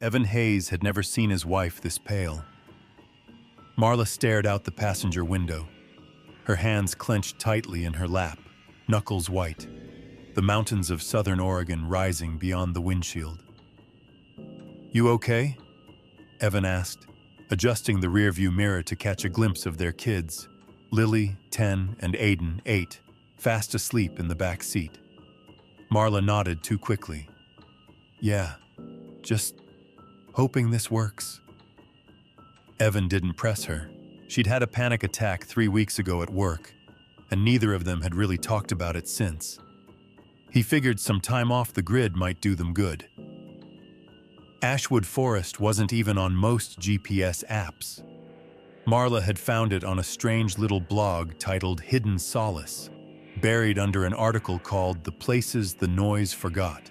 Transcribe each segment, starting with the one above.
Evan Hayes had never seen his wife this pale. Marla stared out the passenger window, her hands clenched tightly in her lap, knuckles white, the mountains of southern Oregon rising beyond the windshield. "You okay?" Evan asked, adjusting the rearview mirror to catch a glimpse of their kids, Lily, 10, and Aiden, 8, fast asleep in the back seat. Marla nodded too quickly. "Yeah, just hoping this works." Evan didn't press her. She'd had a panic attack 3 weeks ago at work, and neither of them had really talked about it since. He figured some time off the grid might do them good. Ashwood Forest wasn't even on most GPS apps. Marla had found it on a strange little blog titled Hidden Solace, buried under an article called The Places the Noise Forgot.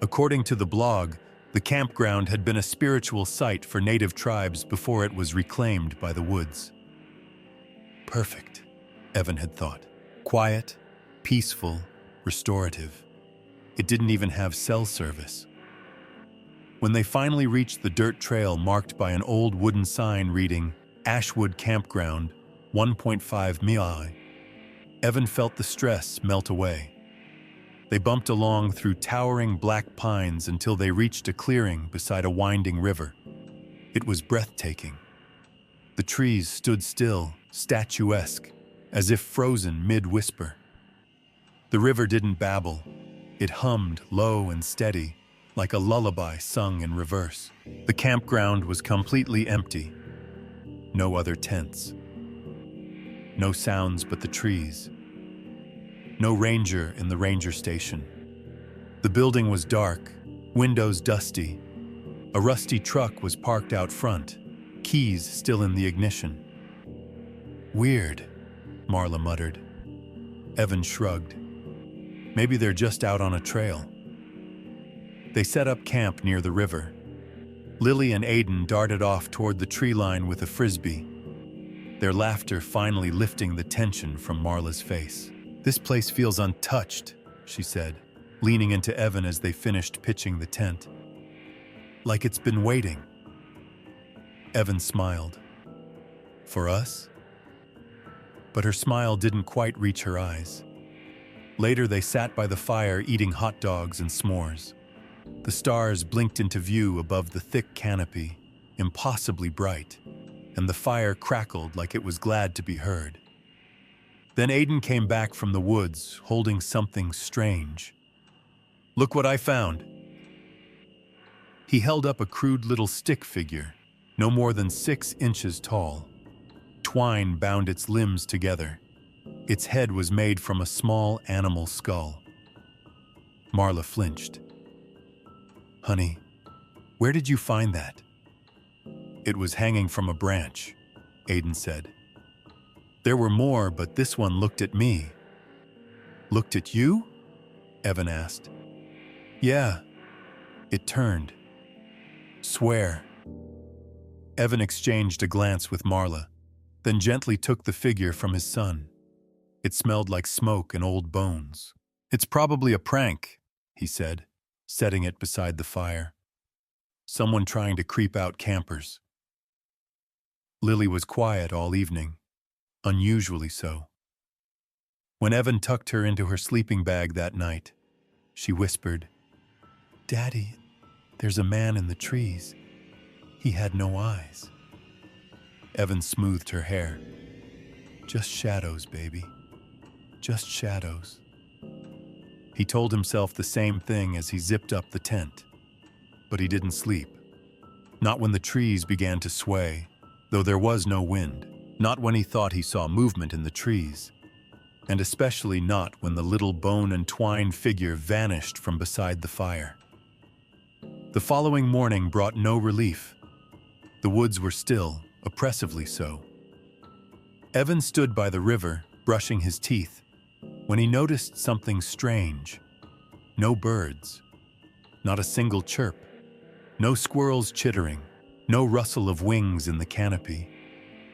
According to the blog, the campground had been a spiritual site for native tribes before it was reclaimed by the woods. Perfect, Evan had thought. Quiet, peaceful, restorative. It didn't even have cell service. When they finally reached the dirt trail marked by an old wooden sign reading Ashwood Campground, 1.5 miles, Evan felt the stress melt away. They bumped along through towering black pines until they reached a clearing beside a winding river. It was breathtaking. The trees stood still, statuesque, as if frozen mid-whisper. The river didn't babble. It hummed low and steady, like a lullaby sung in reverse. The campground was completely empty. No other tents. No sounds but the trees. No ranger in the ranger station. The building was dark, windows dusty. A rusty truck was parked out front, keys still in the ignition. "Weird," Marla muttered. Evan shrugged. "Maybe they're just out on a trail." They set up camp near the river. Lily and Aiden darted off toward the tree line with a frisbee, their laughter finally lifting the tension from Marla's face. "This place feels untouched," she said, leaning into Evan as they finished pitching the tent. "Like it's been waiting." Evan smiled. "For us?" But her smile didn't quite reach her eyes. Later they sat by the fire eating hot dogs and s'mores. The stars blinked into view above the thick canopy, impossibly bright, and the fire crackled like it was glad to be heard. Then Aiden came back from the woods, holding something strange. "Look what I found." He held up a crude little stick figure, no more than 6 inches tall. Twine bound its limbs together. Its head was made from a small animal skull. Marla flinched. "Honey, where did you find that?" "It was hanging from a branch," Aiden said. "There were more, but this one looked at me." "Looked at you?" Evan asked. "Yeah." It turned. "Swear." Evan exchanged a glance with Marla, then gently took the figure from his son. It smelled like smoke and old bones. "It's probably a prank," he said, setting it beside the fire. "Someone trying to creep out campers." Lily was quiet all evening, unusually so. When Evan tucked her into her sleeping bag that night, she whispered, "Daddy, there's a man in the trees. He had no eyes." Evan smoothed her hair. "Just shadows, baby. Just shadows." He told himself the same thing as he zipped up the tent. But he didn't sleep. Not when the trees began to sway, though there was no wind. Not when he thought he saw movement in the trees. And especially not when the little bone and twine figure vanished from beside the fire. The following morning brought no relief. The woods were still, oppressively so. Evan stood by the river, brushing his teeth, when he noticed something strange. No birds. Not a single chirp. No squirrels chittering. No rustle of wings in the canopy.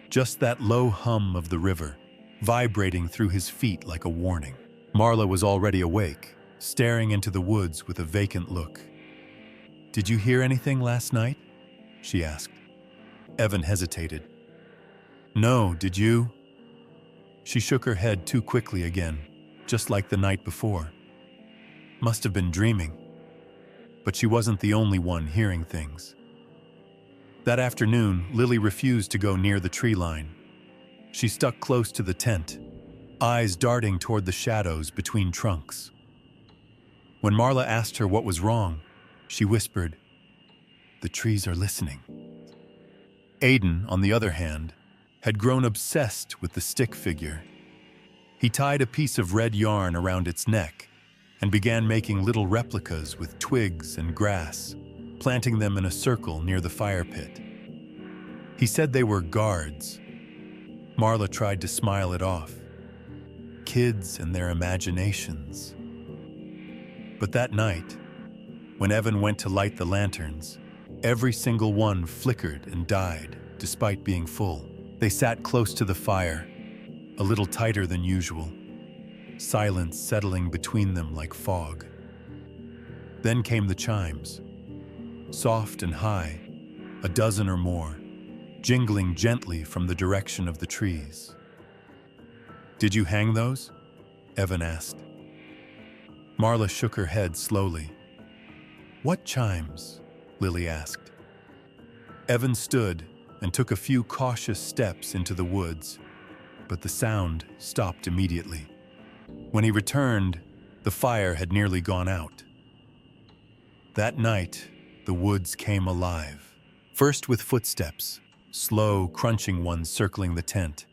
Just that low hum of the river, vibrating through his feet like a warning. Marla was already awake, staring into the woods with a vacant look. "Did you hear anything last night?" she asked. Evan hesitated. "No, did you?" She shook her head too quickly again, just like the night before. Must have been dreaming. But she wasn't the only one hearing things. That afternoon, Lily refused to go near the tree line. She stuck close to the tent, eyes darting toward the shadows between trunks. When Marla asked her what was wrong, she whispered, "The trees are listening." Aiden, on the other hand, had grown obsessed with the stick figure. He tied a piece of red yarn around its neck and began making little replicas with twigs and grass, planting them in a circle near the fire pit. He said they were guards. Marla tried to smile it off. Kids and their imaginations. But that night, when Evan went to light the lanterns, every single one flickered and died, despite being full. They sat close to the fire, a little tighter than usual, silence settling between them like fog. Then came the chimes, soft and high, a dozen or more, jingling gently from the direction of the trees. "Did you hang those?" Evan asked. Marla shook her head slowly. "What chimes?" Lily asked. Evan stood and took a few cautious steps into the woods, but the sound stopped immediately. When he returned, the fire had nearly gone out. That night, the woods came alive, first with footsteps, slow, crunching ones circling the tent.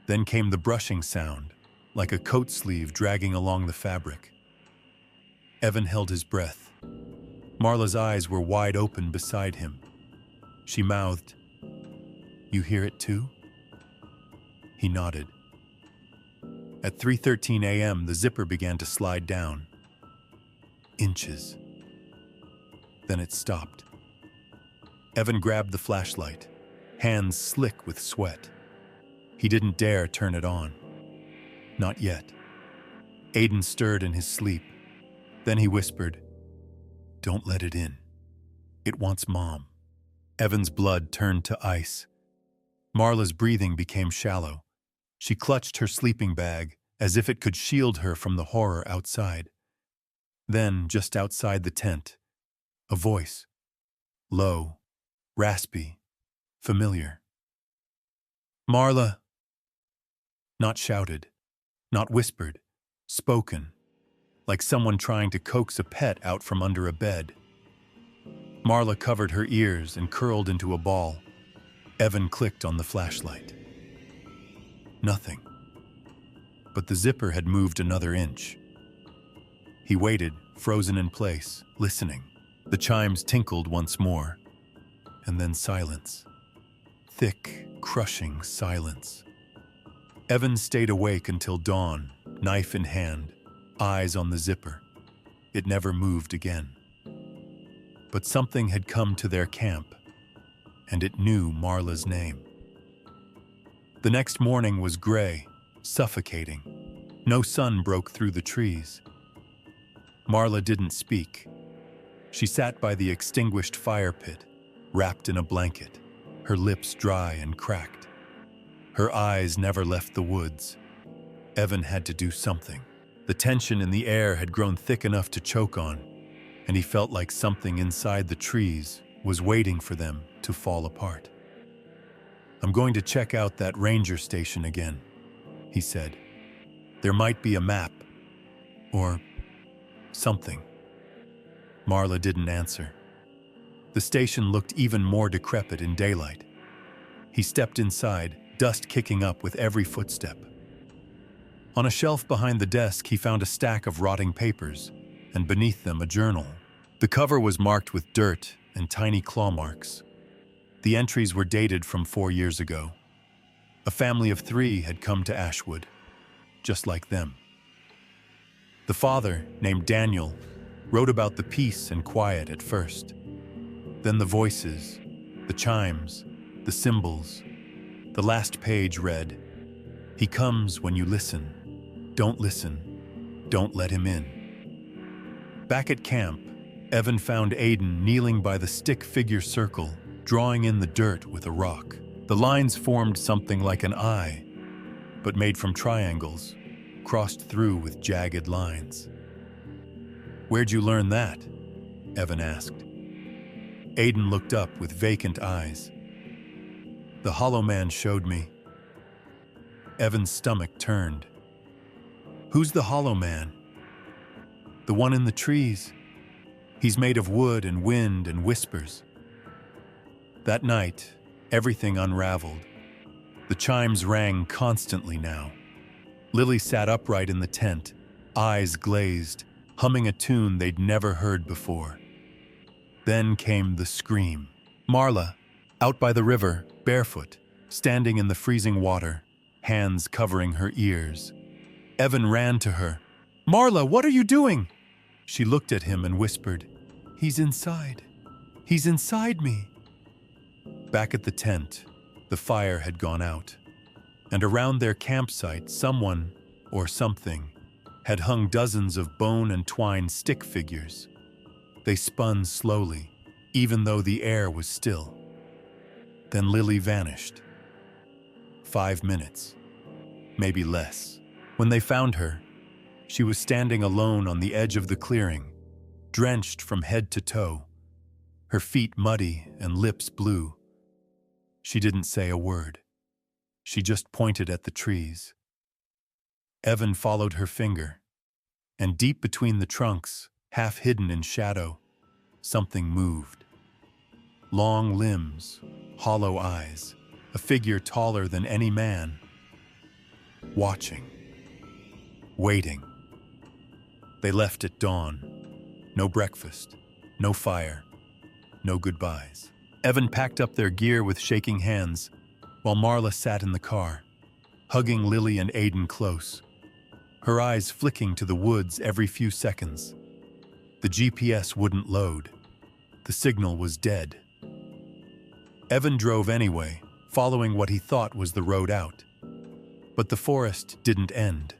Then came the brushing sound, like a coat sleeve dragging along the fabric. Evan held his breath. Marla's eyes were wide open beside him. She mouthed, "You hear it too?" He nodded. At 3:13 a.m., the zipper began to slide down. Inches. Then it stopped. Evan grabbed the flashlight, hands slick with sweat. He didn't dare turn it on. Not yet. Aiden stirred in his sleep. Then he whispered, "Don't let it in. It wants Mom." Evan's blood turned to ice. Marla's breathing became shallow. She clutched her sleeping bag as if it could shield her from the horror outside. Then, just outside the tent, a voice. Low, raspy, familiar. "Marla!" Not shouted, not whispered, spoken, like someone trying to coax a pet out from under a bed. Marla covered her ears and curled into a ball. Evan clicked on the flashlight. Nothing. But the zipper had moved another inch. He waited, frozen in place, listening. The chimes tinkled once more, and then silence. Thick, crushing silence. Evan stayed awake until dawn, knife in hand, eyes on the zipper. It never moved again. But something had come to their camp, and it knew Marla's name. The next morning was gray, suffocating. No sun broke through the trees. Marla didn't speak. She sat by the extinguished fire pit, wrapped in a blanket, her lips dry and cracked. Her eyes never left the woods. Evan had to do something. The tension in the air had grown thick enough to choke on, and he felt like something inside the trees was waiting for them to fall apart. "I'm going to check out that ranger station again," he said. "There might be a map, or something." Marla didn't answer. The station looked even more decrepit in daylight. He stepped inside, dust kicking up with every footstep. On a shelf behind the desk, he found a stack of rotting papers, and beneath them a journal. The cover was marked with dirt and tiny claw marks. The entries were dated from 4 years ago. A family of 3 had come to Ashwood, just like them. The father, named Daniel, wrote about the peace and quiet at first. Then the voices, the chimes, the symbols. The last page read, "He comes when you listen. Don't listen. Don't let him in." Back at camp, Evan found Aiden kneeling by the stick figure circle, drawing in the dirt with a rock. The lines formed something like an eye, but made from triangles, crossed through with jagged lines. "Where'd you learn that?" Evan asked. Aiden looked up with vacant eyes. "The Hollow Man showed me." Evan's stomach turned. "Who's the Hollow Man?" "The one in the trees. He's made of wood and wind and whispers." That night, everything unraveled. The chimes rang constantly now. Lily sat upright in the tent, eyes glazed, humming a tune they'd never heard before. Then came the scream. Marla, out by the river, barefoot, standing in the freezing water, hands covering her ears. Evan ran to her. "Marla, what are you doing?" She looked at him and whispered, "He's inside. He's inside me." Back at the tent, the fire had gone out, and around their campsite, someone, or something, had hung dozens of bone and twine stick figures. They spun slowly, even though the air was still. Then Lily vanished. 5 minutes, maybe less. When they found her, she was standing alone on the edge of the clearing, drenched from head to toe, her feet muddy and lips blue. She didn't say a word. She just pointed at the trees. Evan followed her finger, and deep between the trunks, half hidden in shadow, something moved. Long limbs, hollow eyes, a figure taller than any man. Watching. Waiting. They left at dawn. No breakfast, no fire, no goodbyes. Evan packed up their gear with shaking hands, while Marla sat in the car, hugging Lily and Aiden close, her eyes flicking to the woods every few seconds. The GPS wouldn't load. The signal was dead. Evan drove anyway, following what he thought was the road out. But the forest didn't end.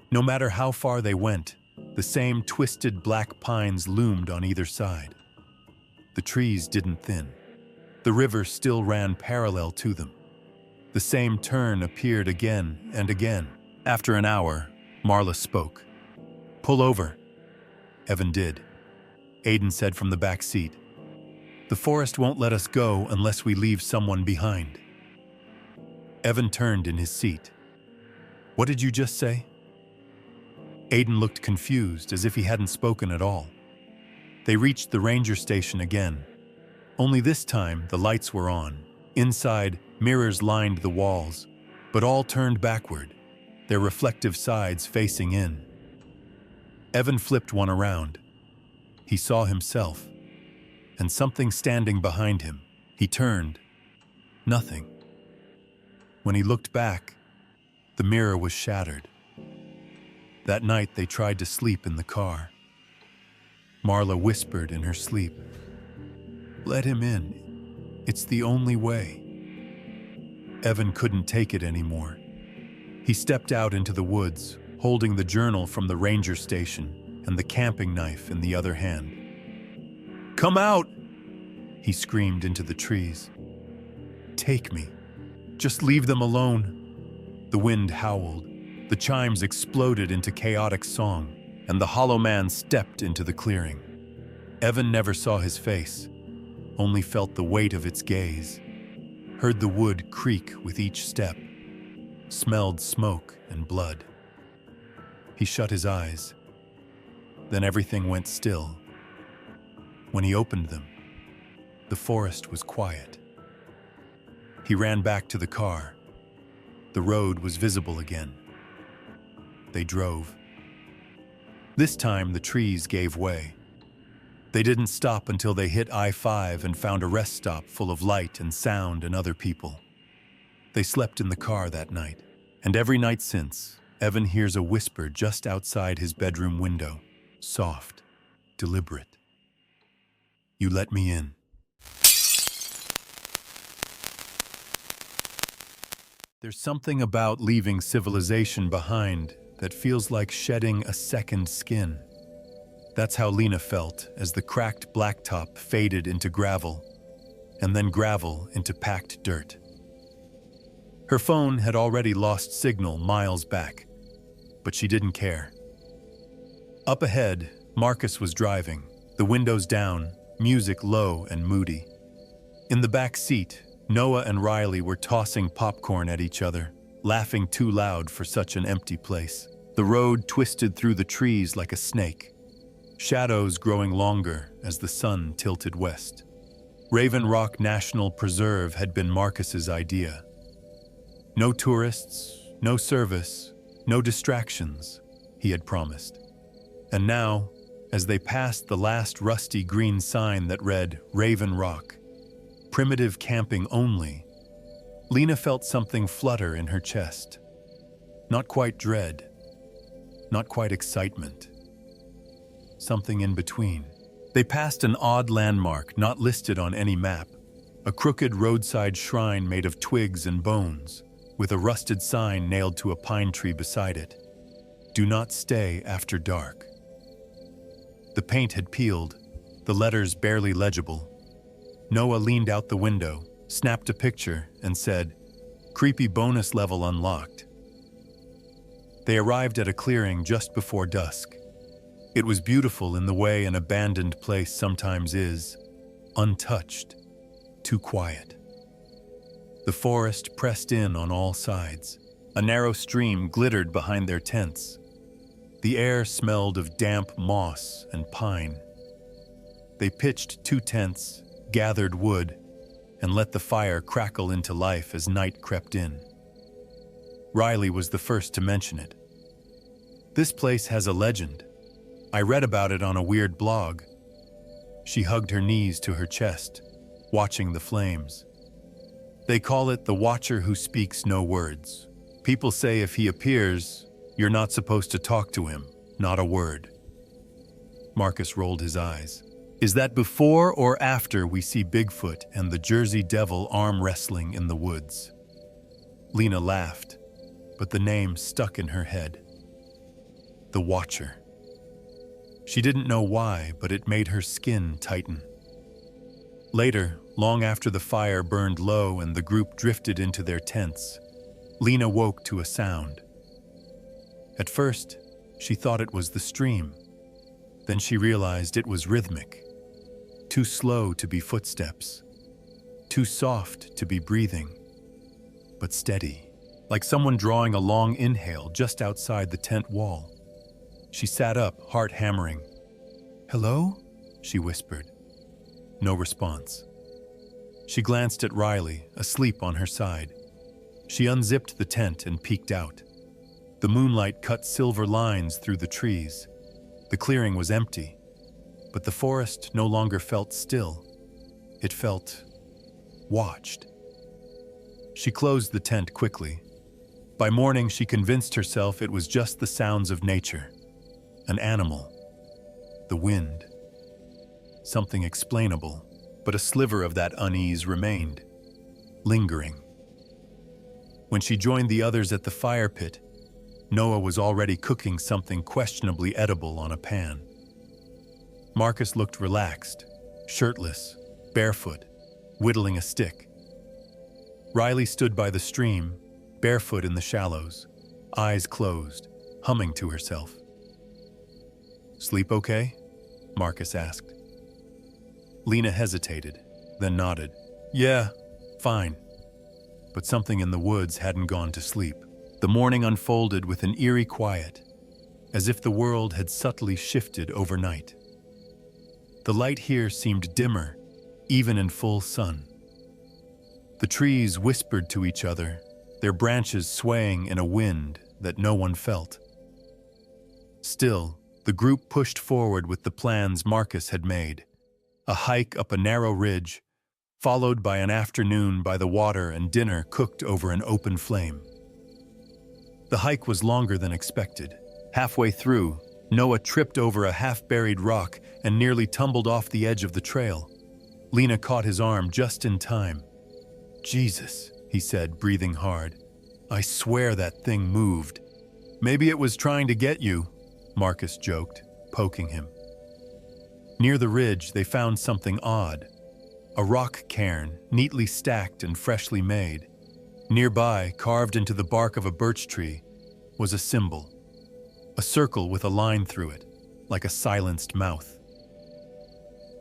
No matter how far they went, the same twisted black pines loomed on either side. The trees didn't thin. The river still ran parallel to them. The same turn appeared again and again. After an hour, Marla spoke. "Pull over." Evan did. Aiden said from the back seat, "The forest won't let us go unless we leave someone behind." Evan turned in his seat. "What did you just say?" Aiden looked confused, as if he hadn't spoken at all. They reached the ranger station again. Only this time, the lights were on. Inside, mirrors lined the walls, but all turned backward, their reflective sides facing in. Evan flipped one around. He saw himself, and something standing behind him. He turned. Nothing. When he looked back, the mirror was shattered. That night, they tried to sleep in the car. Marla whispered in her sleep, "Let him in. It's the only way." Evan couldn't take it anymore. He stepped out into the woods, holding the journal from the ranger station and the camping knife in the other hand. "Come out!" he screamed into the trees. "Take me. Just leave them alone." The wind howled. The chimes exploded into chaotic song, and the Hollow Man stepped into the clearing. Evan never saw his face, only felt the weight of its gaze, heard the wood creak with each step, smelled smoke and blood. He shut his eyes. Then everything went still. When he opened them, the forest was quiet. He ran back to the car. The road was visible again. They drove. This time, the trees gave way. They didn't stop until they hit I-5 and found a rest stop full of light and sound and other people. They slept in the car that night, and every night since, Evan hears a whisper just outside his bedroom window, soft, deliberate. "You let me in." There's something about leaving civilization behind that feels like shedding a second skin. That's how Lena felt as the cracked blacktop faded into gravel, and then gravel into packed dirt. Her phone had already lost signal miles back, but she didn't care. Up ahead, Marcus was driving, the windows down, music low and moody. In the back seat, Noah and Riley were tossing popcorn at each other, laughing too loud for such an empty place. The road twisted through the trees like a snake, shadows growing longer as the sun tilted west. Raven Rock National Preserve had been Marcus's idea. No tourists, no service, no distractions, he had promised. And now, as they passed the last rusty green sign that read Raven Rock, primitive camping only, Lena felt something flutter in her chest. Not quite dread, not quite excitement. Something in between. They passed an odd landmark not listed on any map, a crooked roadside shrine made of twigs and bones, with a rusted sign nailed to a pine tree beside it. Do not stay after dark. The paint had peeled, the letters barely legible. Noah leaned out the window, snapped a picture, and said, "Creepy bonus level unlocked." They arrived at a clearing just before dusk. It was beautiful in the way an abandoned place sometimes is, untouched, too quiet. The forest pressed in on all sides. A narrow stream glittered behind their tents. The air smelled of damp moss and pine. They pitched 2 tents, gathered wood, and let the fire crackle into life as night crept in. Riley was the first to mention it. "This place has a legend. I read about it on a weird blog." She hugged her knees to her chest, watching the flames. "They call it the Watcher who speaks no words. People say if he appears, you're not supposed to talk to him, not a word." Marcus rolled his eyes. "Is that before or after we see Bigfoot and the Jersey Devil arm wrestling in the woods?" Lena laughed, but the name stuck in her head. The Watcher. She didn't know why, but it made her skin tighten. Later, long after the fire burned low and the group drifted into their tents, Lena woke to a sound. At first, she thought it was the stream. Then she realized it was rhythmic. Too slow to be footsteps. Too soft to be breathing. But steady, like someone drawing a long inhale just outside the tent wall. She sat up, heart hammering. "Hello?" she whispered. No response. She glanced at Riley, asleep on her side. She unzipped the tent and peeked out. The moonlight cut silver lines through the trees. The clearing was empty, but the forest no longer felt still. It felt watched. She closed the tent quickly. By morning, she convinced herself it was just the sounds of nature. An animal. The wind. Something explainable, but a sliver of that unease remained, lingering. When she joined the others at the fire pit, Noah was already cooking something questionably edible on a pan. Marcus looked relaxed, shirtless, barefoot, whittling a stick. Riley stood by the stream, barefoot in the shallows, eyes closed, humming to herself. "Sleep okay?" Marcus asked. Lena hesitated, then nodded. "Yeah, fine." But something in the woods hadn't gone to sleep. The morning unfolded with an eerie quiet, as if the world had subtly shifted overnight. The light here seemed dimmer, even in full sun. The trees whispered to each other, their branches swaying in a wind that no one felt. Still, the group pushed forward with the plans Marcus had made. A hike up a narrow ridge, followed by an afternoon by the water and dinner cooked over an open flame. The hike was longer than expected. Halfway through, Noah tripped over a half-buried rock and nearly tumbled off the edge of the trail. Lena caught his arm just in time. "Jesus," he said, breathing hard. "I swear that thing moved." "Maybe it was trying to get you," Marcus joked, poking him. Near the ridge, they found something odd. A rock cairn, neatly stacked and freshly made. Nearby, carved into the bark of a birch tree, was a symbol. A circle with a line through it, like a silenced mouth.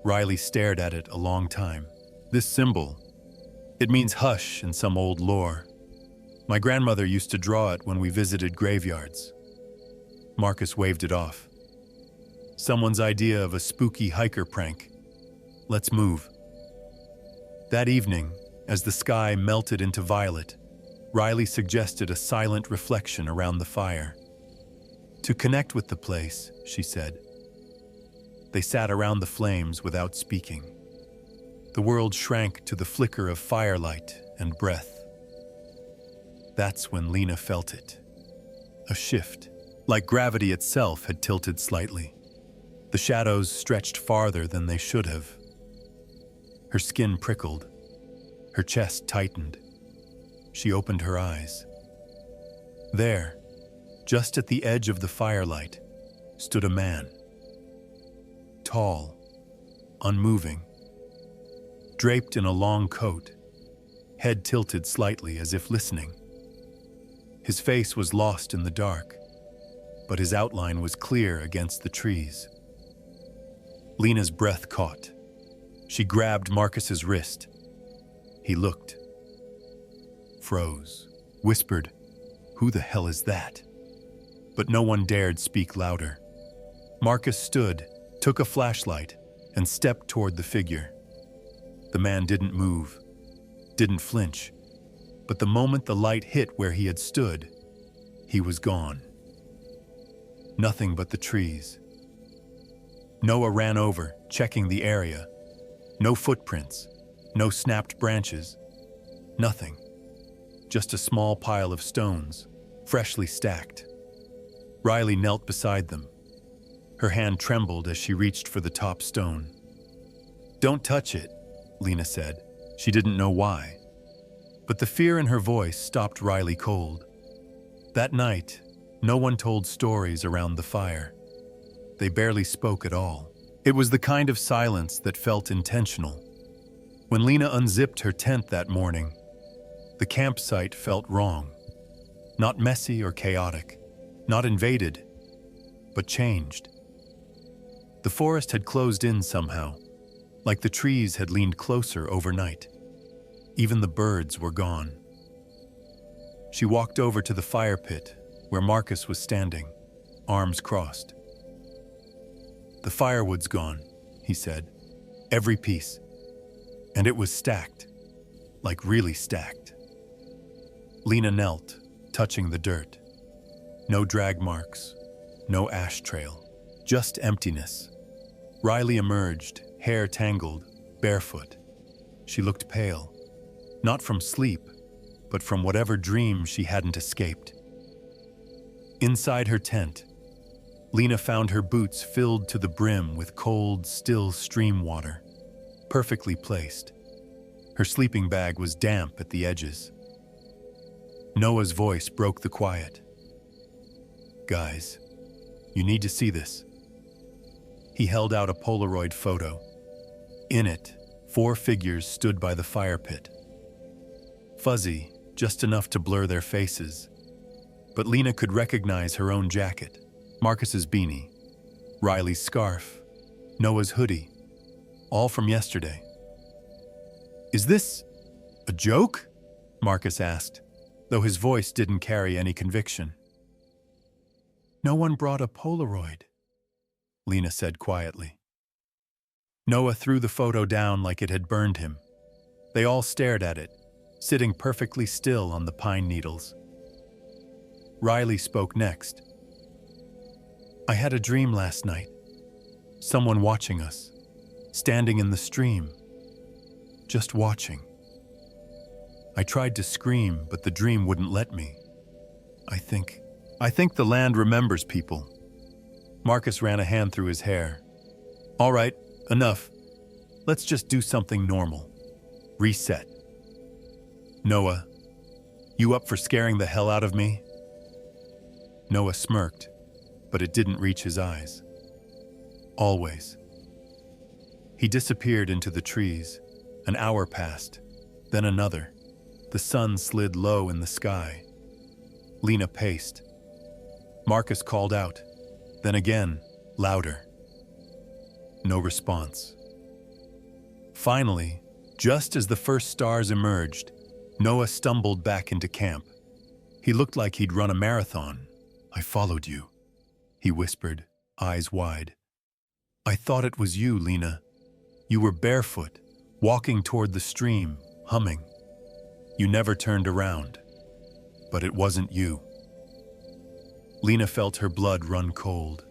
Riley stared at it a long time. This symbol, it means hush in some old lore. My grandmother used to draw it when we visited graveyards. Marcus waved it off. Someone's idea of a spooky hiker prank. Let's move. That evening, as the sky melted into violet, Riley suggested a silent reflection around the fire. To connect with the place, she said. They sat around the flames without speaking. The world shrank to the flicker of firelight and breath. That's when Lena felt it. A shift, like gravity itself had tilted slightly. The shadows stretched farther than they should have. Her skin prickled. Her chest tightened. She opened her eyes. There, just at the edge of the firelight, stood a man. Tall, unmoving, draped in a long coat, head tilted slightly as if listening. His face was lost in the dark, but his outline was clear against the trees. Lena's breath caught. She grabbed Marcus's wrist. He looked. Froze. Whispered, "Who the hell is that?" But no one dared speak louder. Marcus stood, took a flashlight, and stepped toward the figure. The man didn't move, didn't flinch, but the moment the light hit where he had stood, he was gone. Nothing but the trees. Noah ran over, checking the area. No footprints, no snapped branches, nothing. Just a small pile of stones, freshly stacked. Riley knelt beside them. Her hand trembled as she reached for the top stone. "Don't touch it," Lena said. She didn't know why. But the fear in her voice stopped Riley cold. That night, no one told stories around the fire. They barely spoke at all. It was the kind of silence that felt intentional. When Lena unzipped her tent that morning, the campsite felt wrong. Not messy or chaotic, not invaded, but changed. The forest had closed in somehow, like the trees had leaned closer overnight. Even the birds were gone. She walked over to the fire pit, where Marcus was standing, arms crossed. "The firewood's gone," he said. "Every piece. And it was stacked, like really stacked." Lena knelt, touching the dirt. No drag marks, no ash trail, just emptiness. Riley emerged, hair tangled, barefoot. She looked pale, not from sleep, but from whatever dream she hadn't escaped. Inside her tent, Lena found her boots filled to the brim with cold, still stream water, perfectly placed. Her sleeping bag was damp at the edges. Noah's voice broke the quiet. "Guys, you need to see this." He held out a Polaroid photo. In it, 4 figures stood by the fire pit. Fuzzy, just enough to blur their faces. But Lena could recognize her own jacket, Marcus's beanie, Riley's scarf, Noah's hoodie, all from yesterday. "Is this a joke?" Marcus asked, though his voice didn't carry any conviction. "No one brought a Polaroid," Lena said quietly. Noah threw the photo down like it had burned him. They all stared at it, sitting perfectly still on the pine needles. Riley spoke next. "I had a dream last night. Someone watching us, standing in the stream, just watching. I tried to scream, but the dream wouldn't let me. I think the land remembers people." Marcus ran a hand through his hair. "All right, enough. Let's just do something normal. Reset. Noah, you up for scaring the hell out of me?" Noah smirked, but it didn't reach his eyes. "Always." He disappeared into the trees. An hour passed, then another. The sun slid low in the sky. Lena paced. Marcus called out, then again, louder. No response. Finally, just as the first stars emerged, Noah stumbled back into camp. He looked like he'd run a marathon. "I followed you," he whispered, eyes wide. "I thought it was you, Lena. You were barefoot, walking toward the stream, humming. You never turned around. But it wasn't you." Lena felt her blood run cold.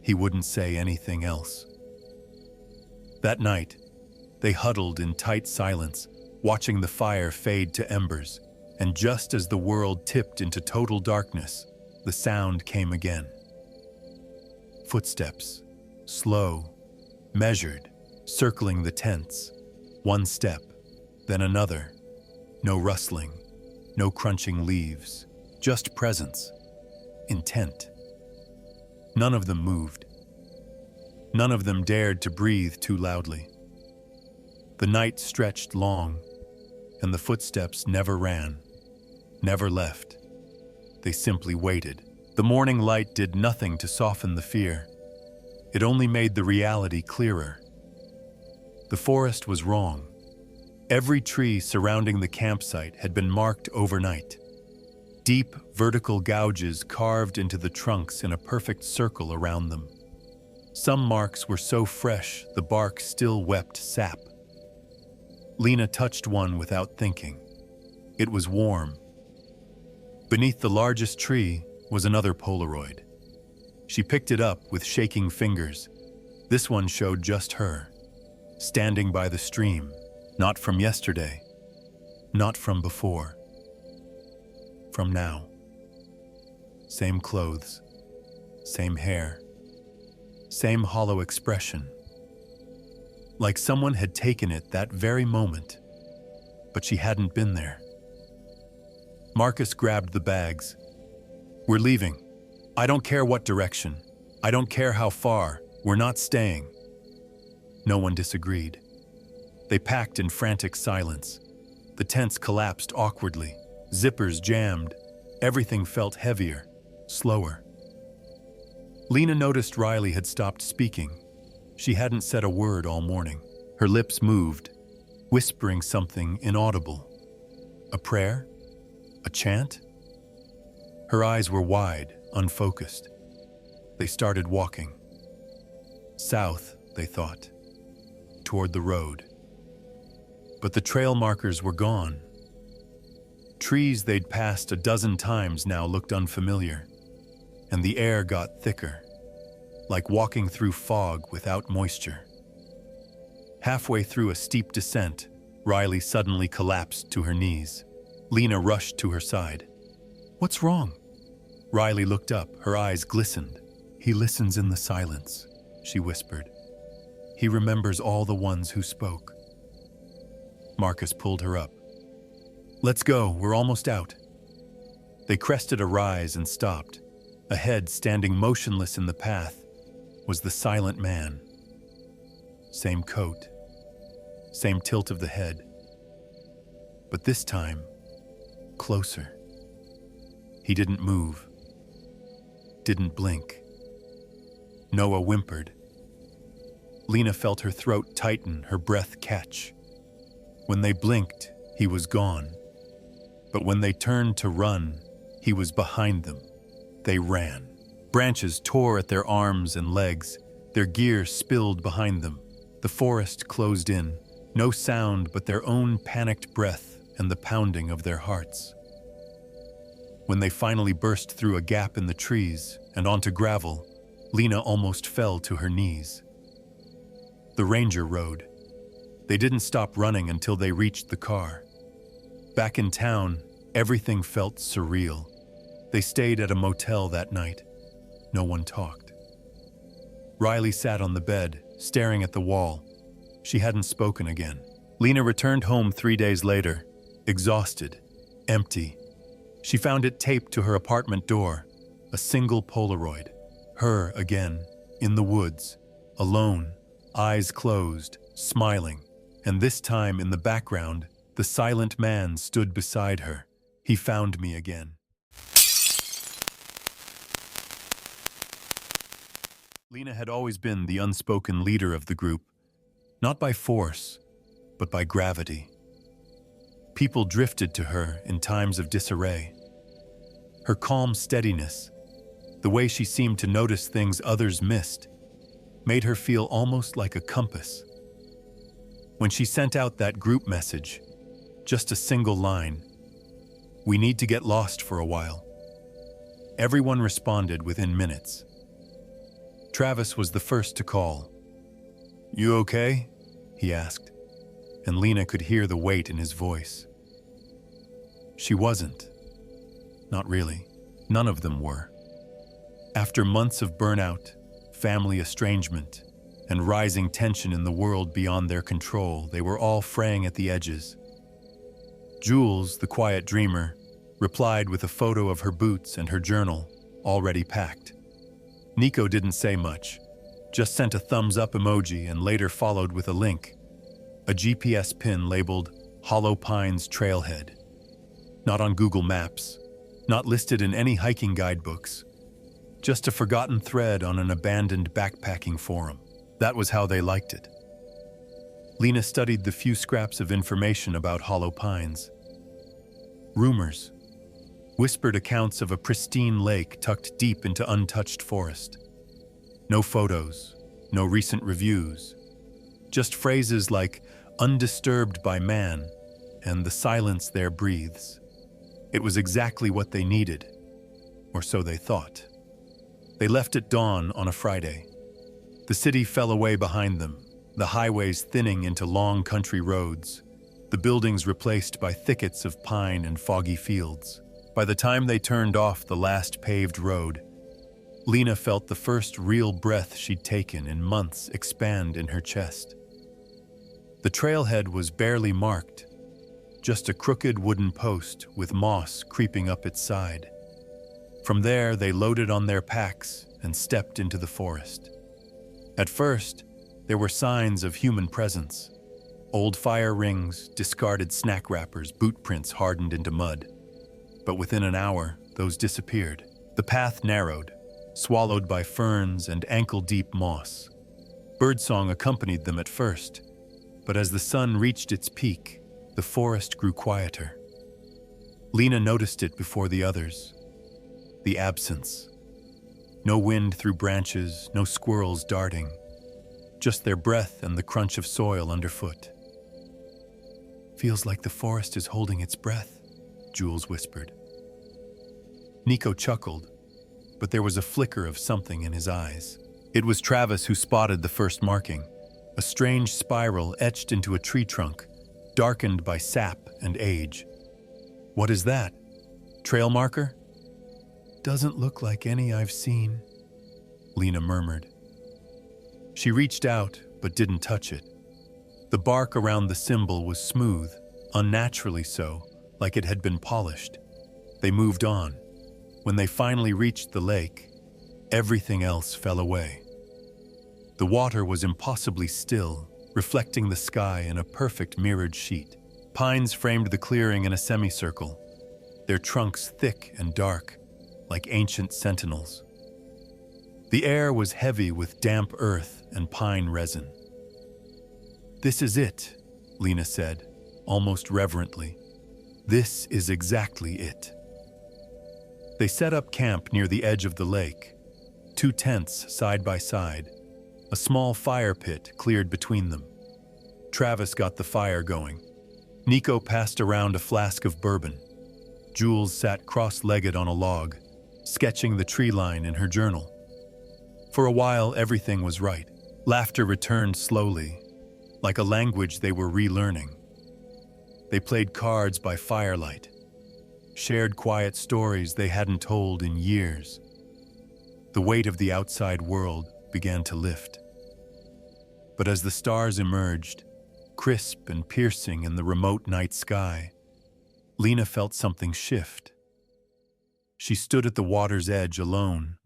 He wouldn't say anything else. That night, they huddled in tight silence, watching the fire fade to embers, and just as the world tipped into total darkness, the sound came again. Footsteps, slow, measured, circling the tents. One step, then another. No rustling, no crunching leaves, just presence, intent. None of them moved. None of them dared to breathe too loudly. The night stretched long, and the footsteps never ran, never left. They simply waited. The morning light did nothing to soften the fear. It only made the reality clearer. The forest was wrong. Every tree surrounding the campsite had been marked overnight. Deep, vertical gouges carved into the trunks in a perfect circle around them. Some marks were so fresh the bark still wept sap. Lena touched one without thinking. It was warm. Beneath the largest tree was another Polaroid. She picked it up with shaking fingers. This one showed just her, standing by the stream, not from yesterday, not from before, from now. Same clothes, same hair, same hollow expression. Like someone had taken it that very moment, but she hadn't been there. Marcus grabbed the bags. "We're leaving. I don't care what direction. I don't care how far. We're not staying." No one disagreed. They packed in frantic silence. The tents collapsed awkwardly. Zippers jammed. Everything felt heavier, slower. Lena noticed Riley had stopped speaking. She hadn't said a word all morning. Her lips moved, whispering something inaudible. A prayer? A chant? Her eyes were wide, unfocused. They started walking. South, they thought, toward the road. But the trail markers were gone. Trees they'd passed a dozen times now looked unfamiliar, and the air got thicker, like walking through fog without moisture. Halfway through a steep descent, Riley suddenly collapsed to her knees. Lena rushed to her side. "What's wrong?" Riley looked up, her eyes glistened. "He listens in the silence," she whispered. "He remembers all the ones who spoke." Marcus pulled her up. "Let's go, we're almost out." They crested a rise and stopped. Ahead, standing motionless in the path, was the silent man. Same coat, same tilt of the head. But this time, closer. He didn't move, didn't blink. Noah whimpered. Lena felt her throat tighten, her breath catch. When they blinked, he was gone. But when they turned to run, he was behind them. They ran. Branches tore at their arms and legs. Their gear spilled behind them. The forest closed in. No sound but their own panicked breath and the pounding of their hearts. When they finally burst through a gap in the trees and onto gravel, Lena almost fell to her knees. The ranger rode. They didn't stop running until they reached the car. Back in town, everything felt surreal. They stayed at a motel that night. No one talked. Riley sat on the bed, staring at the wall. She hadn't spoken again. Lena returned home 3 days later, exhausted, empty. She found it taped to her apartment door, a single Polaroid. Her again, in the woods, alone, eyes closed, smiling, and this time in the background, the silent man stood beside her. He found me again. Lena had always been the unspoken leader of the group, not by force, but by gravity. People drifted to her in times of disarray. Her calm steadiness, the way she seemed to notice things others missed, made her feel almost like a compass. When she sent out that group message, just a single line, "We need to get lost for a while," everyone responded within minutes. Travis was the first to call. "You okay?" he asked, and Lena could hear the weight in his voice. She wasn't. Not really. None of them were. After months of burnout, family estrangement, and rising tension in the world beyond their control, they were all fraying at the edges. Jules, the quiet dreamer, replied with a photo of her boots and her journal, already packed. Nico didn't say much, just sent a thumbs-up emoji and later followed with a link, a GPS pin labeled Hollow Pines Trailhead. Not on Google Maps, not listed in any hiking guidebooks, just a forgotten thread on an abandoned backpacking forum. That was how they liked it. Lena studied the few scraps of information about Hollow Pines. Rumors, whispered accounts of a pristine lake tucked deep into untouched forest. No photos, no recent reviews, just phrases like "undisturbed by man" and "the silence there breathes." It was exactly what they needed, or so they thought. They left at dawn on a Friday. The city fell away behind them, the highways thinning into long country roads, the buildings replaced by thickets of pine and foggy fields. By the time they turned off the last paved road, Lena felt the first real breath she'd taken in months expand in her chest. The trailhead was barely marked, just a crooked wooden post with moss creeping up its side. From there, they loaded on their packs and stepped into the forest. At first, there were signs of human presence. Old fire rings, discarded snack wrappers, boot prints hardened into mud. But within an hour, those disappeared. The path narrowed, swallowed by ferns and ankle-deep moss. Birdsong accompanied them at first, but as the sun reached its peak, the forest grew quieter. Lena noticed it before the others. The absence. No wind through branches, no squirrels darting. Just their breath and the crunch of soil underfoot. "Feels like the forest is holding its breath," Jules whispered. Nico chuckled, but there was a flicker of something in his eyes. It was Travis who spotted the first marking, a strange spiral etched into a tree trunk, darkened by sap and age. "What is that? Trail marker?" "Doesn't look like any I've seen," Lena murmured. She reached out, but didn't touch it. The bark around the symbol was smooth, unnaturally so, like it had been polished. They moved on. When they finally reached the lake, everything else fell away. The water was impossibly still, reflecting the sky in a perfect mirrored sheet. Pines framed the clearing in a semicircle, their trunks thick and dark, like ancient sentinels. The air was heavy with damp earth and pine resin. "This is it," Lena said, almost reverently. "This is exactly it." They set up camp near the edge of the lake, 2 tents side by side, a small fire pit cleared between them. Travis got the fire going. Nico passed around a flask of bourbon. Jules sat cross-legged on a log, sketching the tree line in her journal. For a while, everything was right. Laughter returned slowly, like a language they were relearning. They played cards by firelight, shared quiet stories they hadn't told in years. The weight of the outside world began to lift. But as the stars emerged, crisp and piercing in the remote night sky, Lena felt something shift. She stood at the water's edge alone,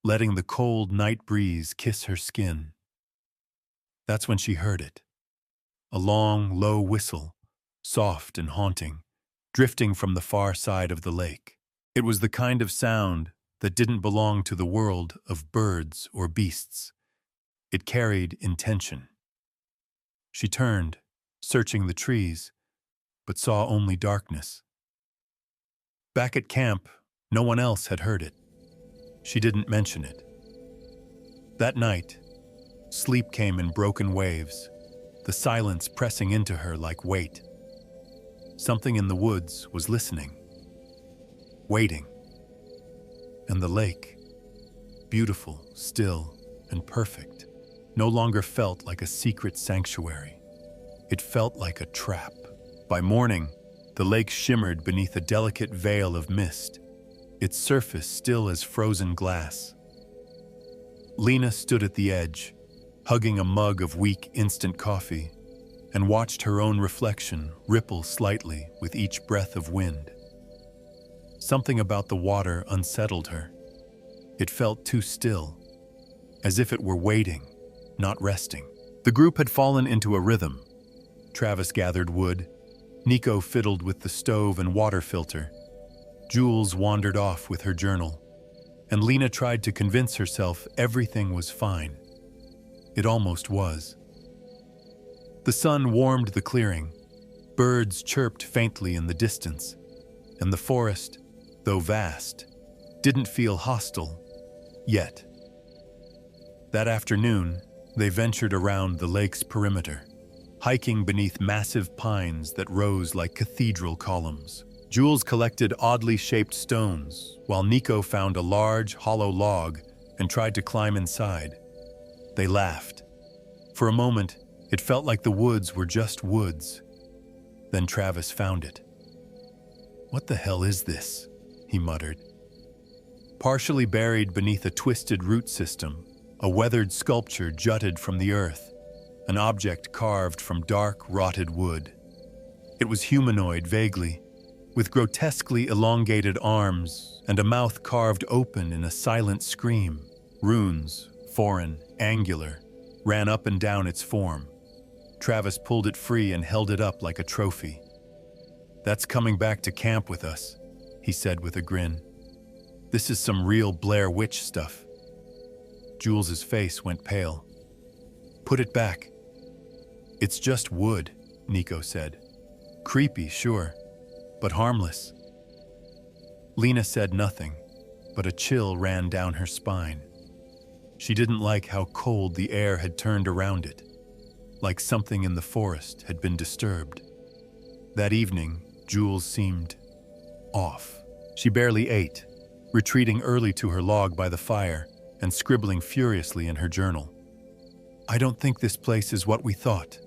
letting the cold night breeze kiss her skin. That's when she heard it. A long, low whistle, soft and haunting, drifting from the far side of the lake. It was the kind of sound that didn't belong to the world of birds or beasts. It carried intention. She turned, searching the trees, but saw only darkness. Back at camp, no one else had heard it. She didn't mention it. That night, sleep came in broken waves, the silence pressing into her like weight. Something in the woods was listening, waiting. And the lake, beautiful, still, and perfect, no longer felt like a secret sanctuary. It felt like a trap. By morning, the lake shimmered beneath a delicate veil of mist, its surface still as frozen glass. Lena stood at the edge, hugging a mug of weak instant coffee, and watched her own reflection ripple slightly with each breath of wind. Something about the water unsettled her. It felt too still, as if it were waiting, not resting. The group had fallen into a rhythm. Travis gathered wood, Nico fiddled with the stove and water filter, Jules wandered off with her journal, and Lena tried to convince herself everything was fine. It almost was. The sun warmed the clearing, birds chirped faintly in the distance, and the forest, though vast, didn't feel hostile, yet. That afternoon, they ventured around the lake's perimeter, hiking beneath massive pines that rose like cathedral columns. Jules collected oddly shaped stones, while Nico found a large, hollow log and tried to climb inside. They laughed. For a moment, it felt like the woods were just woods. Then Travis found it. "What the hell is this?" he muttered. Partially buried beneath a twisted root system, a weathered sculpture jutted from the earth, an object carved from dark, rotted wood. It was humanoid vaguely, with grotesquely elongated arms and a mouth carved open in a silent scream. Runes, foreign, angular, ran up and down its form. Travis pulled it free and held it up like a trophy. "That's coming back to camp with us," he said with a grin. "This is some real Blair Witch stuff." Jules's face went pale. "Put it back." "It's just wood," Nico said. "Creepy, sure, but harmless." Lena said nothing, but a chill ran down her spine. She didn't like how cold the air had turned around it, like something in the forest had been disturbed. That evening, Jules seemed off. She barely ate, retreating early to her log by the fire and scribbling furiously in her journal. "I don't think this place is what we thought,"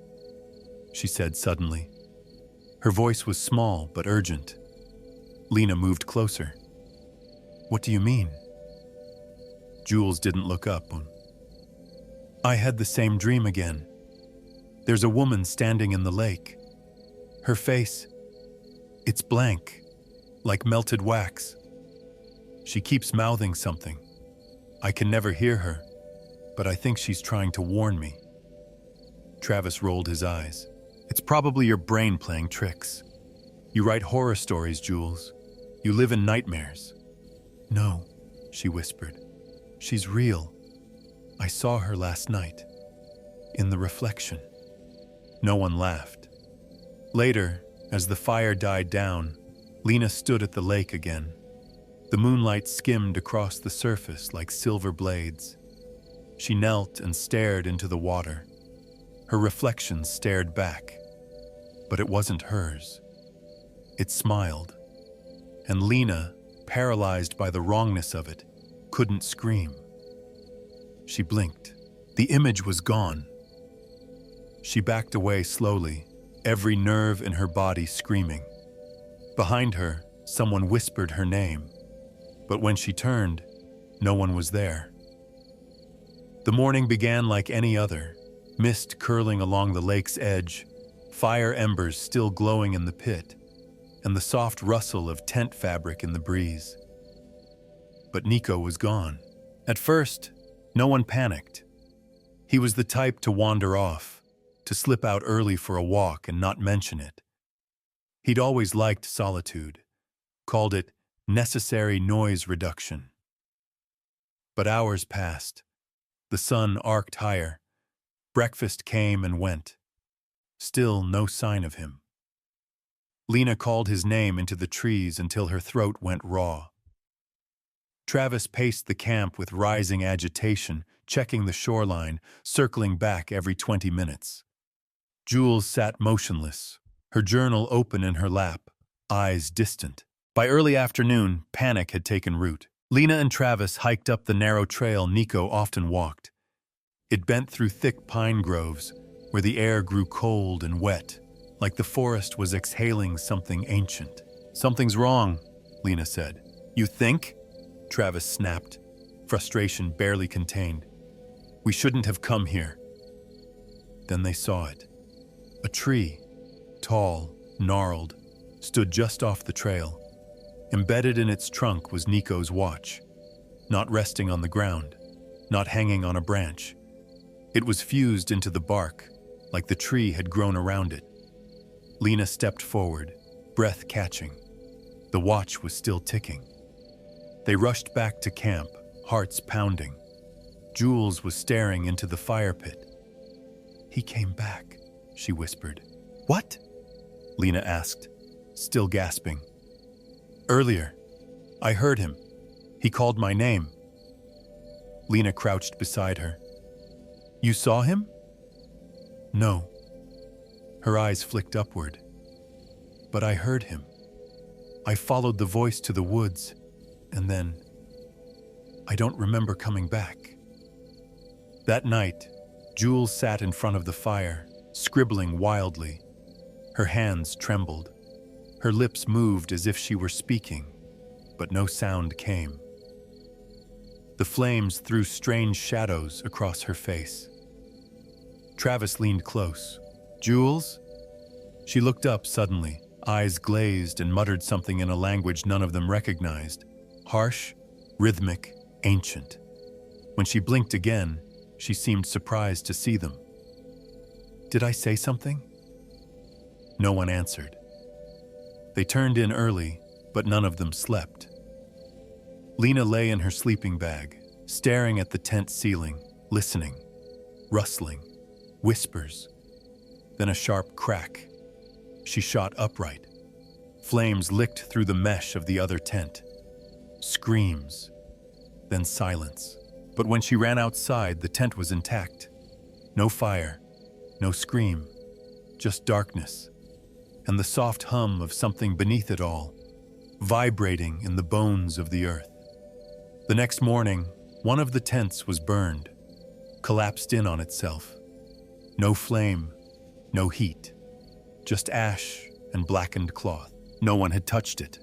she said suddenly. Her voice was small but urgent. Lena moved closer. "What do you mean?" Jules didn't look up. "I had the same dream again. There's a woman standing in the lake. Her face, it's blank, like melted wax. She keeps mouthing something. I can never hear her, but I think she's trying to warn me." Travis rolled his eyes. "It's probably your brain playing tricks. You write horror stories, Jules. You live in nightmares." "No," she whispered. "She's real. I saw her last night. In the reflection." No one laughed. Later, as the fire died down, Lena stood at the lake again. The moonlight skimmed across the surface like silver blades. She knelt and stared into the water. Her reflection stared back, but it wasn't hers. It smiled, and Lena, paralyzed by the wrongness of it, couldn't scream. She blinked. The image was gone. She backed away slowly, every nerve in her body screaming. Behind her, someone whispered her name, but when she turned, no one was there. The morning began like any other, mist curling along the lake's edge, fire embers still glowing in the pit, and the soft rustle of tent fabric in the breeze. But Nico was gone. At first, no one panicked. He was the type to wander off, to slip out early for a walk and not mention it. He'd always liked solitude, called it necessary noise reduction. But hours passed. The sun arced higher. Breakfast came and went. Still no sign of him. Lena called his name into the trees until her throat went raw. Travis paced the camp with rising agitation, checking the shoreline, circling back every 20 minutes. Jules sat motionless, her journal open in her lap, eyes distant. By early afternoon, panic had taken root. Lena and Travis hiked up the narrow trail Nico often walked. It bent through thick pine groves, where the air grew cold and wet, like the forest was exhaling something ancient. "Something's wrong," Lena said. "You think?" Travis snapped, frustration barely contained. "We shouldn't have come here." Then they saw it. A tree, tall, gnarled, stood just off the trail. Embedded in its trunk was Nico's watch, not resting on the ground, not hanging on a branch. It was fused into the bark, like the tree had grown around it. Lena stepped forward, breath catching. The watch was still ticking. They rushed back to camp, hearts pounding. Jules was staring into the fire pit. "He came back," she whispered. "What?" Lena asked, still gasping. "Earlier, I heard him. He called my name." Lena crouched beside her. "You saw him?" "No." Her eyes flicked upward. "But I heard him. I followed the voice to the woods, and then I don't remember coming back." That night, Jules sat in front of the fire, scribbling wildly. Her hands trembled. Her lips moved as if she were speaking, but no sound came. The flames threw strange shadows across her face. Travis leaned close. "Jules?" She looked up suddenly, eyes glazed, and muttered something in a language none of them recognized. Harsh, rhythmic, ancient. When she blinked again, she seemed surprised to see them. "Did I say something?" No one answered. They turned in early, but none of them slept. Lena lay in her sleeping bag, staring at the tent ceiling, listening. Rustling, whispers, then a sharp crack. She shot upright. Flames licked through the mesh of the other tent. Screams, then silence. But when she ran outside, the tent was intact. No fire, no scream, just darkness, and the soft hum of something beneath it all, vibrating in the bones of the earth. The next morning, one of the tents was burned, collapsed in on itself. No flame, no heat, just ash and blackened cloth. No one had touched it.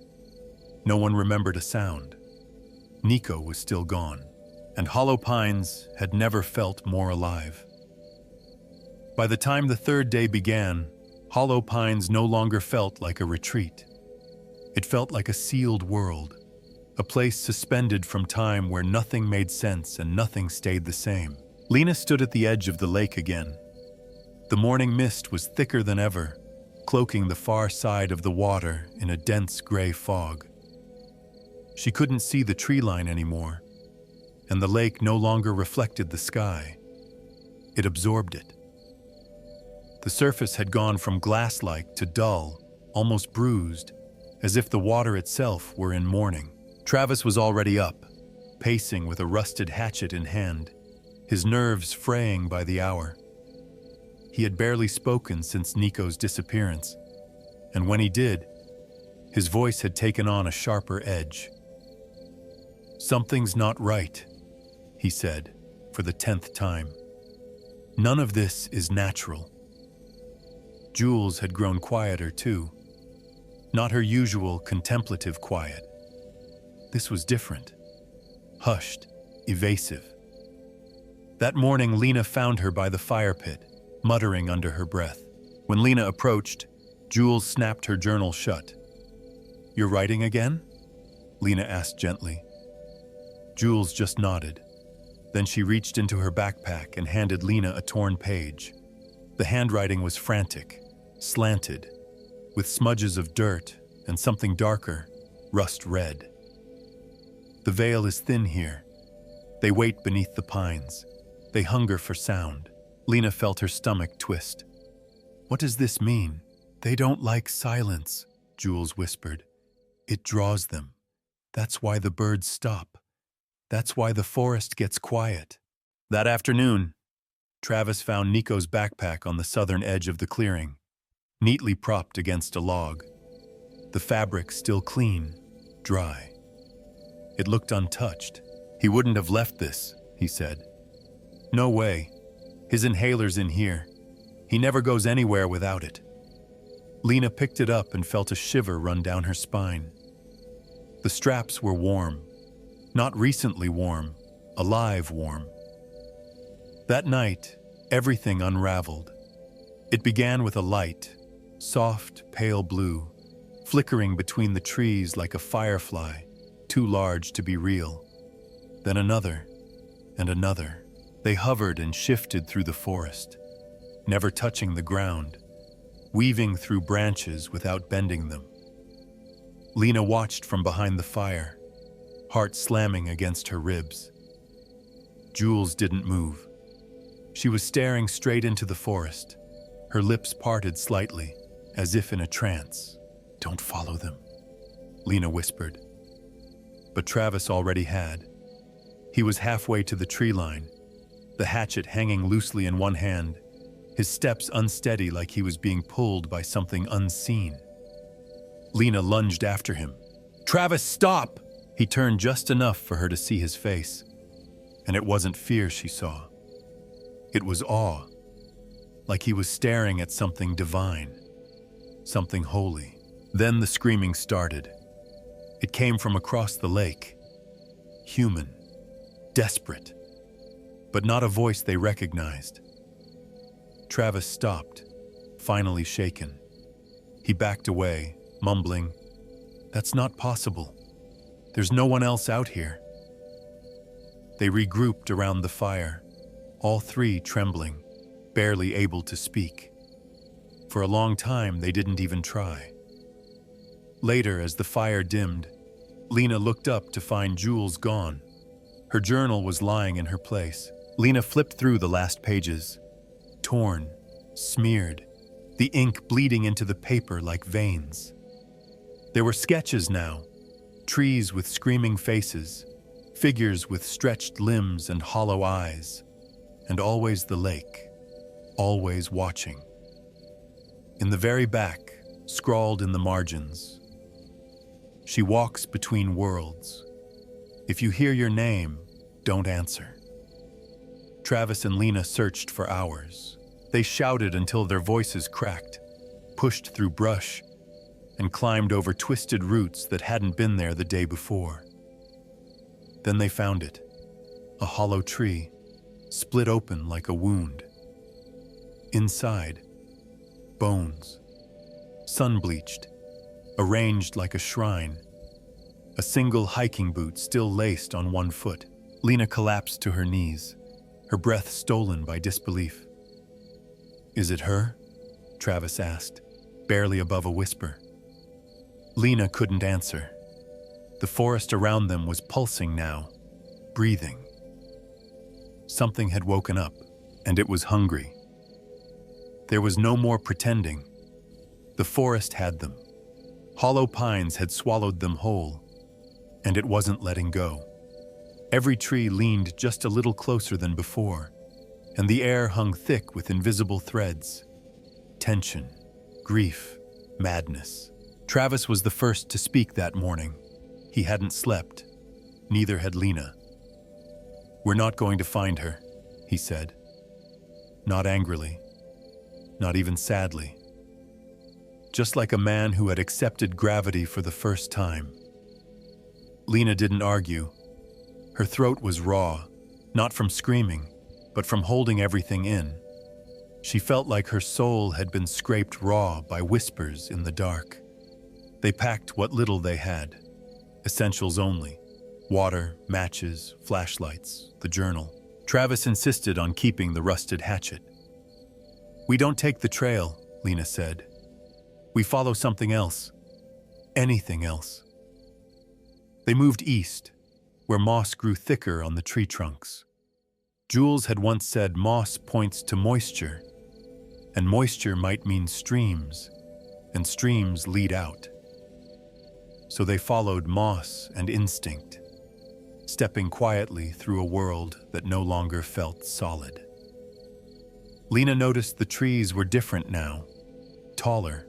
No one remembered a sound. Nico was still gone, and Hollow Pines had never felt more alive. By the time the third day began, Hollow Pines no longer felt like a retreat. It felt like a sealed world, a place suspended from time where nothing made sense and nothing stayed the same. Lena stood at the edge of the lake again. The morning mist was thicker than ever, cloaking the far side of the water in a dense gray fog. She couldn't see the tree line anymore, and the lake no longer reflected the sky. It absorbed it. The surface had gone from glass-like to dull, almost bruised, as if the water itself were in mourning. Travis was already up, pacing with a rusted hatchet in hand, his nerves fraying by the hour. He had barely spoken since Nico's disappearance, and when he did, his voice had taken on a sharper edge. "Something's not right," he said, for the 10th time. "None of this is natural." Jules had grown quieter too, not her usual contemplative quiet. This was different, hushed, evasive. That morning, Lena found her by the fire pit, muttering under her breath. When Lena approached, Jules snapped her journal shut. "You're writing again?" Lena asked gently. Jules just nodded. Then she reached into her backpack and handed Lena a torn page. The handwriting was frantic, slanted, with smudges of dirt and something darker, rust red. The veil is thin here. They wait beneath the pines. They hunger for sound. Lena felt her stomach twist. What does this mean? They don't like silence, Jules whispered. It draws them. That's why the birds stop. That's why the forest gets quiet. That afternoon, Travis found Nico's backpack on the southern edge of the clearing, neatly propped against a log. The fabric still clean, dry. It looked untouched. He wouldn't have left this, he said. No way. His inhaler's in here. He never goes anywhere without it. Lena picked it up and felt a shiver run down her spine. The straps were warm. Not recently warm, alive warm. That night, everything unraveled. It began with a light, soft, pale blue, flickering between the trees like a firefly, too large to be real. Then another, and another. They hovered and shifted through the forest, never touching the ground, weaving through branches without bending them. Lena watched from behind the fire, heart slamming against her ribs. Jules didn't move. She was staring straight into the forest, her lips parted slightly, as if in a trance. Don't follow them, Lena whispered. But Travis already had. He was halfway to the tree line, the hatchet hanging loosely in one hand, his steps unsteady like he was being pulled by something unseen. Lena lunged after him. Travis, stop! He turned just enough for her to see his face, and it wasn't fear she saw. It was awe, like he was staring at something divine, something holy. Then the screaming started. It came from across the lake, human, desperate, but not a voice they recognized. Travis stopped, finally shaken. He backed away, mumbling, "That's not possible. There's no one else out here." They regrouped around the fire, all three trembling, barely able to speak. For a long time, they didn't even try. Later, as the fire dimmed, Lena looked up to find Jules gone. Her journal was lying in her place. Lena flipped through the last pages, torn, smeared, the ink bleeding into the paper like veins. There were sketches now, trees with screaming faces, figures with stretched limbs and hollow eyes, and always the lake, always watching. In the very back, scrawled in the margins, "She walks between worlds. If you hear your name, don't answer." Travis and Lena searched for hours. They shouted until their voices cracked, pushed through brush, and climbed over twisted roots that hadn't been there the day before. Then they found it, a hollow tree, split open like a wound. Inside, bones, sun-bleached, arranged like a shrine. A single hiking boot still laced on one foot. Lena collapsed to her knees, her breath stolen by disbelief. "Is it her?" Travis asked, barely above a whisper. Lena couldn't answer. The forest around them was pulsing now, breathing. Something had woken up, and it was hungry. There was no more pretending. The forest had them. Hollow pines had swallowed them whole, and it wasn't letting go. Every tree leaned just a little closer than before, and the air hung thick with invisible threads. Tension, grief, madness. Travis was the first to speak that morning. He hadn't slept. Neither had Lena. "We're not going to find her," he said. Not angrily, not even sadly. Just like a man who had accepted gravity for the first time. Lena didn't argue. Her throat was raw, not from screaming, but from holding everything in. She felt like her soul had been scraped raw by whispers in the dark. They packed what little they had, essentials only, Water, matches, flashlights, the journal. Travis insisted on keeping the rusted hatchet. "We don't take the trail," Lena said. "We follow something else. Anything else." They moved east, where moss grew thicker on the tree trunks. Jules had once said moss points to moisture, and moisture might mean streams, and streams lead out. So they followed moss and instinct, stepping quietly through a world that no longer felt solid. Lena noticed the trees were different now, taller,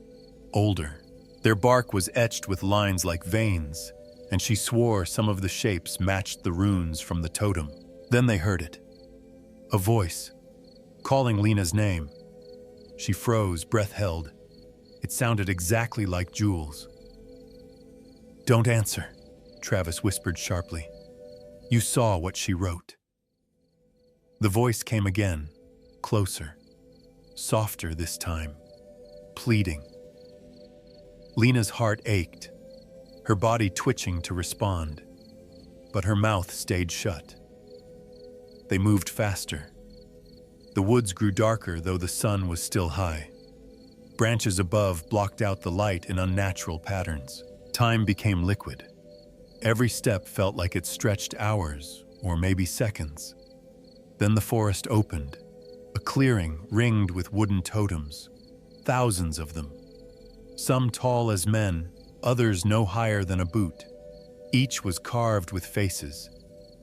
older. Their bark was etched with lines like veins, and she swore some of the shapes matched the runes from the totem. Then they heard it. A voice, calling Lena's name. She froze, breath held. It sounded exactly like Jules. "Don't answer," Travis whispered sharply. "You saw what she wrote." The voice came again, closer, softer this time, pleading. Lena's heart ached, her body twitching to respond, but her mouth stayed shut. They moved faster. The woods grew darker, though the sun was still high. Branches above blocked out the light in unnatural patterns. Time became liquid. Every step felt like it stretched hours, or maybe seconds. Then the forest opened, a clearing ringed with wooden totems, thousands of them. Some tall as men, others no higher than a boot. Each was carved with faces,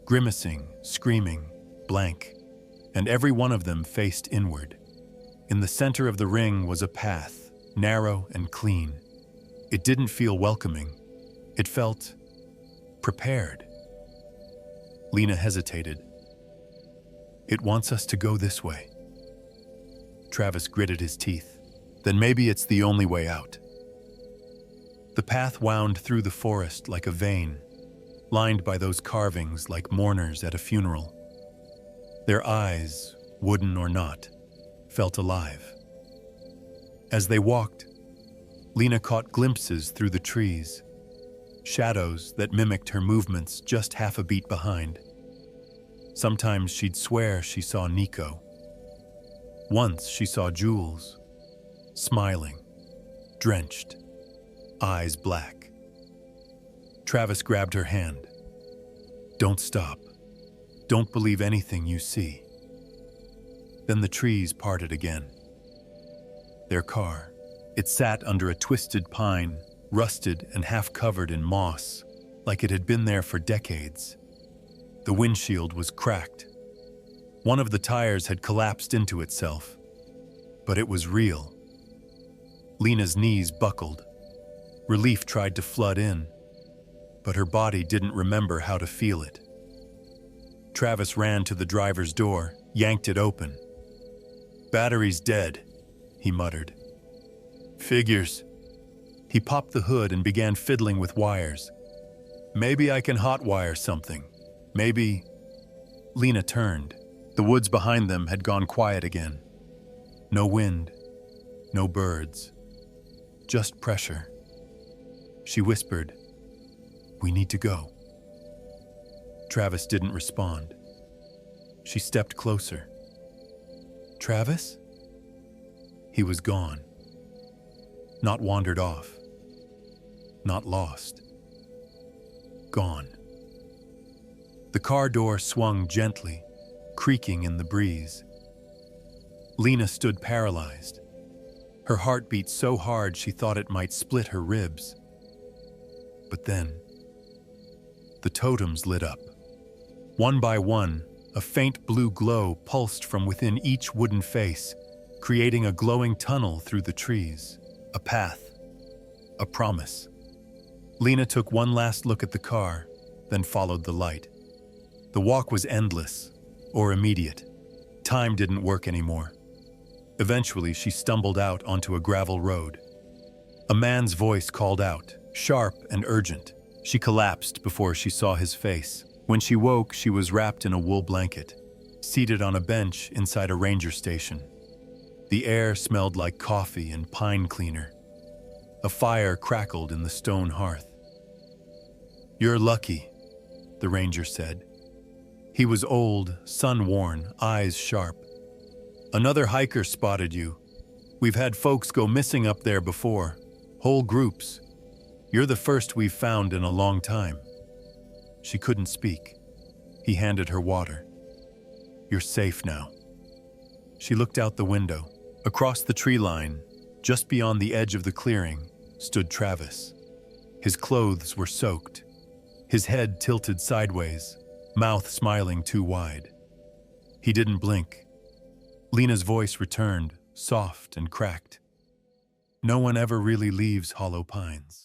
grimacing, screaming, blank, and every one of them faced inward. In the center of the ring was a path, narrow and clean. It didn't feel welcoming. It felt prepared. Lena hesitated. "It wants us to go this way." Travis gritted his teeth. "Then maybe it's the only way out." The path wound through the forest like a vein, lined by those carvings like mourners at a funeral. Their eyes, wooden or not, felt alive. As they walked, Lena caught glimpses through the trees, shadows that mimicked her movements just half a beat behind. Sometimes she'd swear she saw Nico. Once she saw Jules, smiling, drenched, eyes black. Travis grabbed her hand. "Don't stop. Don't believe anything you see." Then the trees parted again. Their car, it sat under a twisted pine, rusted and half covered in moss, like it had been there for decades. The windshield was cracked. One of the tires had collapsed into itself, but it was real. Lena's knees buckled. Relief tried to flood in, but her body didn't remember how to feel it. Travis ran to the driver's door, yanked it open. "Battery's dead," he muttered. "Figures." He popped the hood and began fiddling with wires. "Maybe I can hotwire something. Maybe..." Lena turned. The woods behind them had gone quiet again. No wind, no birds, just pressure. She whispered, "We need to go." Travis didn't respond. She stepped closer. "Travis?" He was gone. Not wandered off. Not lost. Gone. The car door swung gently, creaking in the breeze. Lena stood paralyzed. Her heart beat so hard she thought it might split her ribs. But then, the totems lit up. One by one, a faint blue glow pulsed from within each wooden face, creating a glowing tunnel through the trees. A path. A promise. Lena took one last look at the car, then followed the light. The walk was endless, or immediate. Time didn't work anymore. Eventually, she stumbled out onto a gravel road. A man's voice called out, sharp and urgent. She collapsed before she saw his face. When she woke, she was wrapped in a wool blanket, seated on a bench inside a ranger station. The air smelled like coffee and pine cleaner. A fire crackled in the stone hearth. "You're lucky," the ranger said. He was old, sun-worn, eyes sharp. "Another hiker spotted you. We've had folks go missing up there before, whole groups. You're the first we've found in a long time." She couldn't speak. He handed her water. "You're safe now." She looked out the window. Across the tree line, just beyond the edge of the clearing, stood Travis. His clothes were soaked, his head tilted sideways, mouth smiling too wide. He didn't blink. Lena's voice returned, soft and cracked. "No one ever really leaves Hollow Pines."